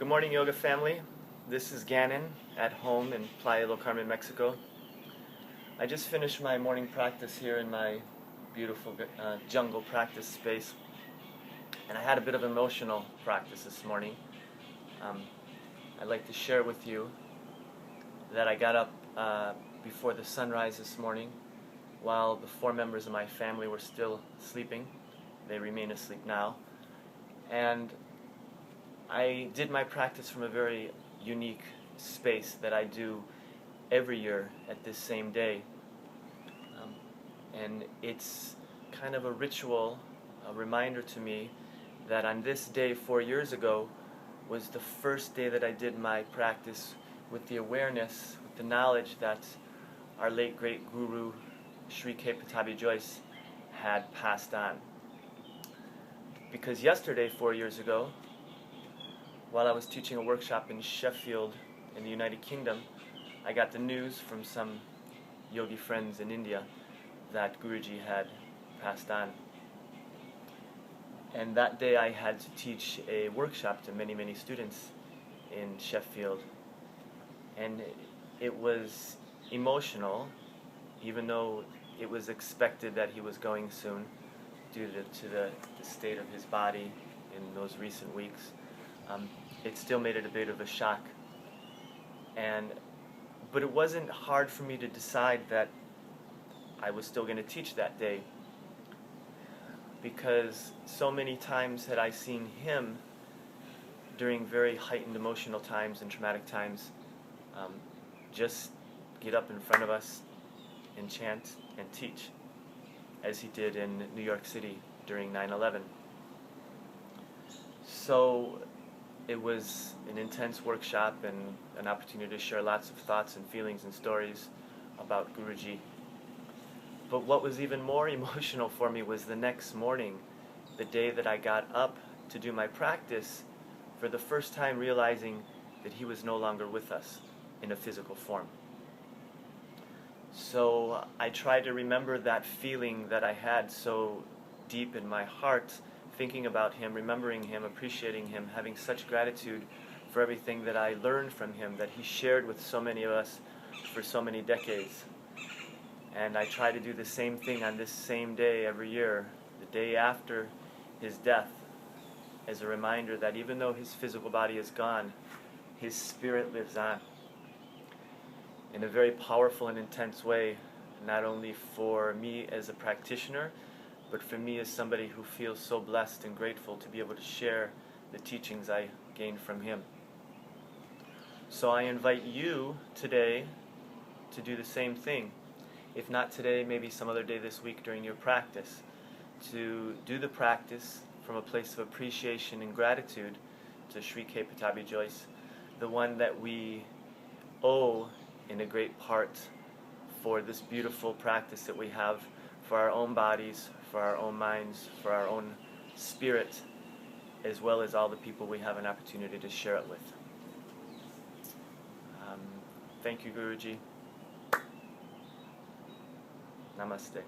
Good morning, yoga family. This is Gannon at home in Playa del Carmen, Mexico. I just finished my morning practice here in my beautiful jungle practice space, and I had a bit of emotional practice this morning. I'd like to share with you that I got up before the sunrise this morning while the 4 members of my family were still sleeping. They remain asleep now. And I did my practice from a very unique space that I do every year at this same day. And it's kind of a ritual, a reminder to me that on this day 4 years ago was the first day that I did my practice with the awareness, with the knowledge that our late great Guru, Sri Pattabhi Jois, had passed on. Because yesterday, 4 years ago, while I was teaching a workshop in Sheffield in the United Kingdom, I got the news from some yogi friends in India that Guruji had passed on. And that day I had to teach a workshop to many, many students in Sheffield. And it was emotional, even though it was expected that he was going soon due to the state of his body in those recent weeks. It still made it a bit of a shock. But it wasn't hard for me to decide that I was still going to teach that day, because so many times had I seen him during very heightened emotional times and traumatic times just get up in front of us and chant and teach, as he did in New York City during 9/11. So it was an intense workshop and an opportunity to share lots of thoughts and feelings and stories about Guruji. But what was even more emotional for me was the next morning, the day that I got up to do my practice, for the first time realizing that he was no longer with us in a physical form. So I tried to remember that feeling that I had so deep in my heart, thinking about him, remembering him, appreciating him, having such gratitude for everything that I learned from him, that he shared with so many of us for so many decades. And I try to do the same thing on this same day every year, the day after his death, as a reminder that even though his physical body is gone, his spirit lives on in a very powerful and intense way, not only for me as a practitioner, but for me as somebody who feels so blessed and grateful to be able to share the teachings I gained from him. So I invite you today to do the same thing. If not today, maybe some other day this week during your practice, to do the practice from a place of appreciation and gratitude to Sri Pattabhi Jois, the one that we owe in a great part for this beautiful practice that we have for our own bodies, for our own minds, for our own spirit, as well as all the people we have an opportunity to share it with. Thank you, Guruji. Namaste.